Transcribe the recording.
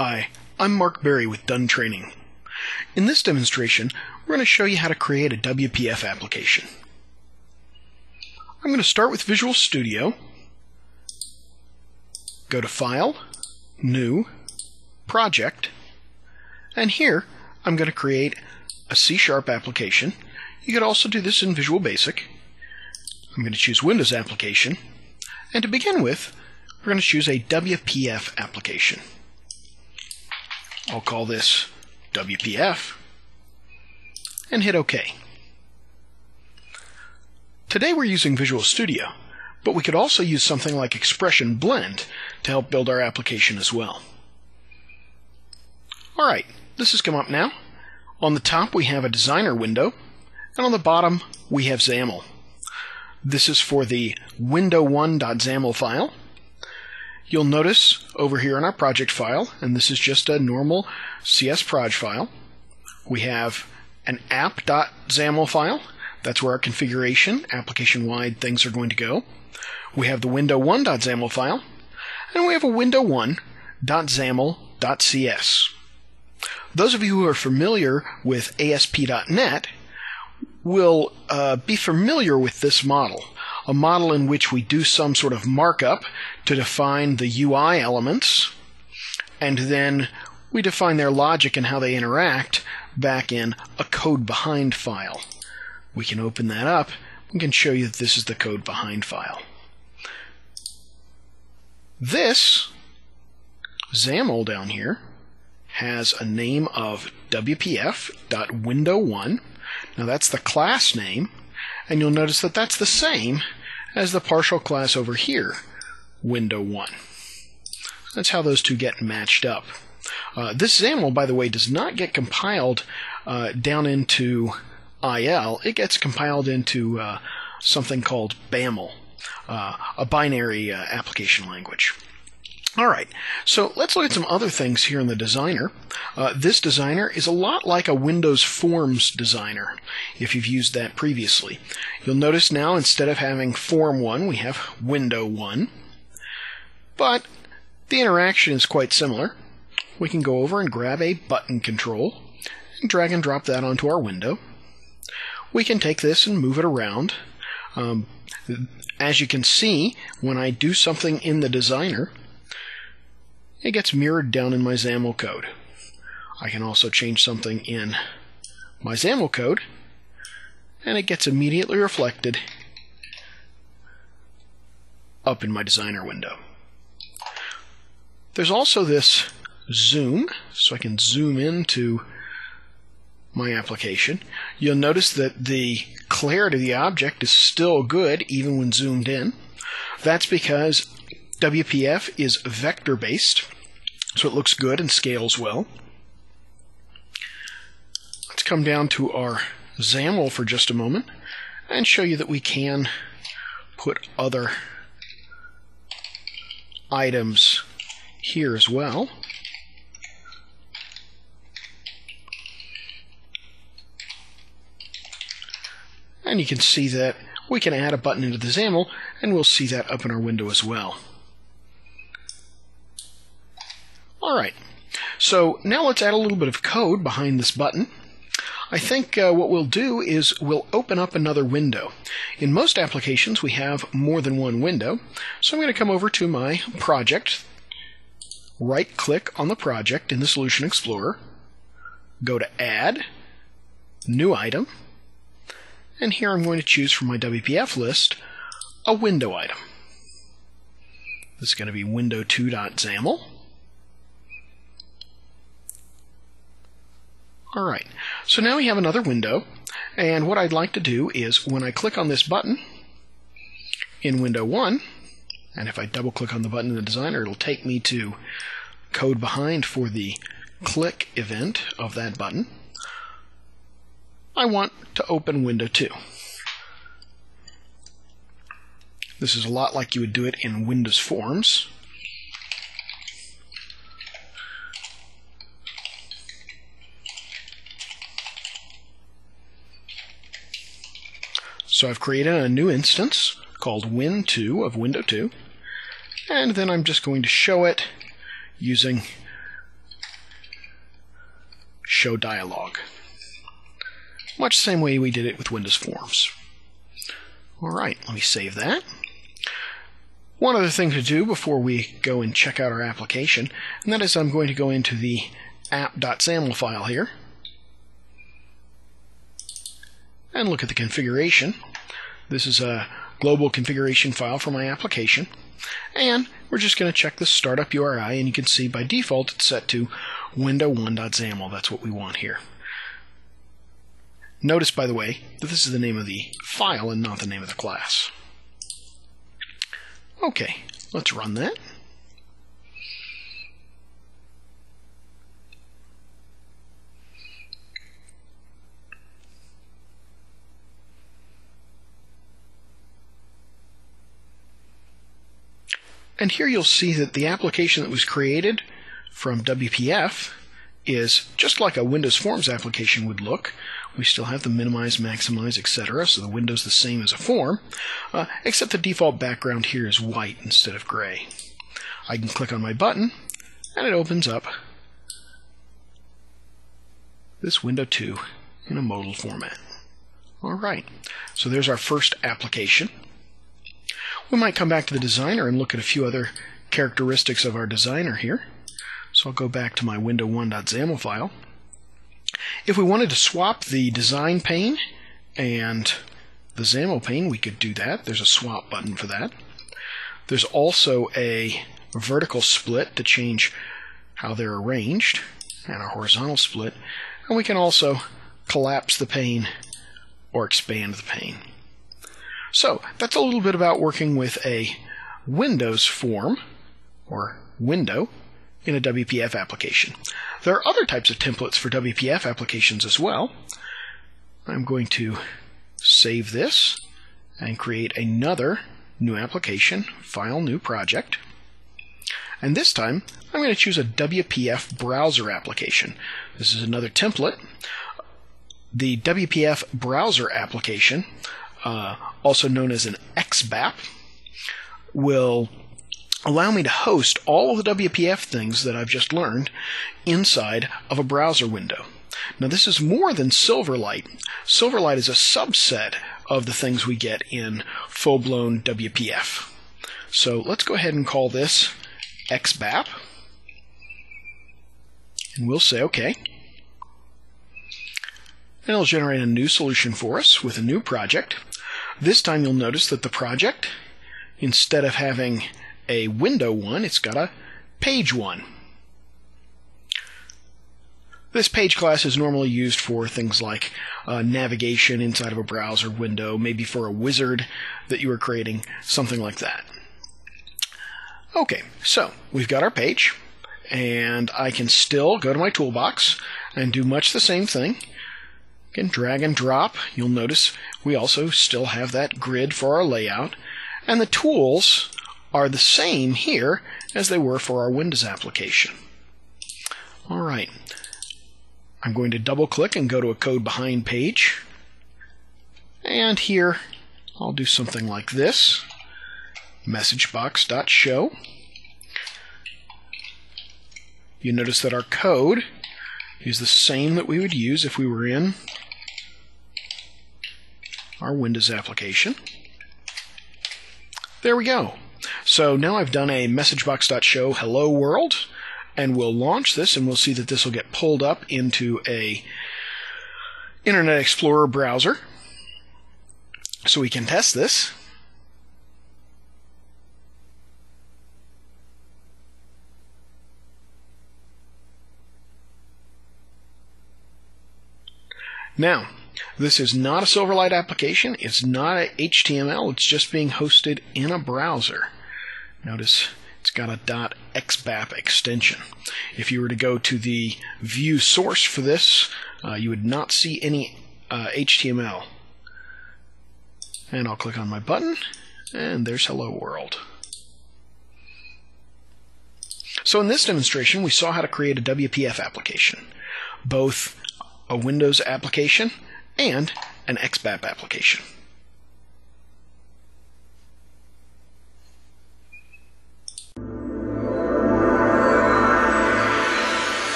Hi, I'm Mark Berry with Done Training. In this demonstration, we're going to show you how to create a WPF application. I'm going to start with Visual Studio, go to File, New, Project, and here I'm going to create a C# application. You could also do this in Visual Basic. I'm going to choose Windows Application, and to begin with, we're going to choose a WPF application. I'll call this WPF and hit OK. Today we're using Visual Studio, but we could also use something like Expression Blend to help build our application as well. Alright, this has come up now. On the top we have a designer window, and on the bottom we have XAML. This is for the window1.xaml file. You'll notice over here in our project file, and this is just a normal CSproj file, we have an app.xaml file. That's where our configuration, application-wide things are going to go. We have the window1.xaml file, and we have a window1.xaml.cs. Those of you who are familiar with ASP.NET will be familiar with this model, a model in which we do some sort of markup to define the UI elements, and then we define their logic and how they interact back in a code behind file. We can open that up. We can show you that this is the code behind file. This XAML down here has a name of WPF.window1. Now that's the class name, and you'll notice that that's the same as the partial class over here, window1. That's how those two get matched up. This XAML, by the way, does not get compiled down into IL. It gets compiled into something called BAML, a binary application language. Alright, so let's look at some other things here in the designer. This designer is a lot like a Windows Forms designer, if you've used that previously. You'll notice now instead of having Form 1, we have Window 1. But the interaction is quite similar. We can go over and grab a button control and drag and drop that onto our window. We can take this and move it around. As you can see, when I do something in the designer, it gets mirrored down in my XAML code. I can also change something in my XAML code, and it gets immediately reflected up in my designer window. There's also this zoom, so I can zoom into my application. You'll notice that the clarity of the object is still good even when zoomed in. That's because WPF is vector-based, so it looks good and scales well. Let's come down to our XAML for just a moment and show you that we can put other items here as well. And you can see that we can add a button into the XAML, and we'll see that up in our window as well. Alright, so now let's add a little bit of code behind this button. I think what we'll do is we'll open up another window. In most applications we have more than one window, so I'm going to come over to my project, right-click on the project in the Solution Explorer, go to Add, New Item, and here I'm going to choose from my WPF list a window item. This is going to be window2.xaml. Alright, so now we have another window, and what I'd like to do is when I click on this button in window 1, and if I double click on the button in the designer, it'll take me to code behind for the click event of that button. I want to open window 2. This is a lot like you would do it in Windows Forms. So I've created a new instance called Win2 of Window 2, and then I'm just going to show it using show dialog. Much the same way we did it with Windows Forms. Alright, let me save that. One other thing to do before we go and check out our application, and that is I'm going to go into the app.xaml file here and look at the configuration. This is a global configuration file for my application, and we're just going to check the startup URI, and you can see by default it's set to window1.xaml. That's what we want here. Notice, by the way, that this is the name of the file and not the name of the class. Okay, let's run that. And here you'll see that the application that was created from WPF is just like a Windows Forms application would look. We still have the minimize, maximize, etc., so the window's the same as a form, except the default background here is white instead of gray. I can click on my button, and it opens up this window 2 in a modal format. Alright, so there's our first application. We might come back to the designer and look at a few other characteristics of our designer here. So I'll go back to my window1.xaml file. If we wanted to swap the design pane and the XAML pane, we could do that. There's a swap button for that. There's also a vertical split to change how they're arranged, and a horizontal split. And we can also collapse the pane or expand the pane. So that's a little bit about working with a Windows form or window in a WPF application. There are other types of templates for WPF applications as well. I'm going to save this and create another new application, File, New Project. And this time, I'm going to choose a WPF browser application. This is another template. The WPF browser application, also known as an XBAP, will allow me to host all of the WPF things that I've just learned inside of a browser window. Now this is more than Silverlight. Silverlight is a subset of the things we get in full-blown WPF. So let's go ahead and call this XBAP, and we'll say OK. And it'll generate a new solution for us with a new project. This time you'll notice that the project, instead of having a window 1, it's got a page 1. This page class is normally used for things like navigation inside of a browser window, maybe for a wizard that you are creating, something like that. Okay, so we've got our page, and I can still go to my toolbox and do much the same thing. Again, drag and drop. You'll notice we also still have that grid for our layout, and the tools are the same here as they were for our Windows application. Alright, I'm going to double click and go to a code behind page, and here I'll do something like this, messagebox.show. You notice that our code is the same that we would use if we were in our Windows application. There we go. So now I've done a messagebox.show hello world, and we'll launch this, and we'll see that this will get pulled up into a Internet Explorer browser. So we can test this. Now, this is not a Silverlight application. It's not a HTML. It's just being hosted in a browser. Notice it's got a .xbap extension. If you were to go to the view source for this, you would not see any HTML. And I'll click on my button, and there's Hello World. So in this demonstration, we saw how to create a WPF application, both a Windows application and an XBAP application.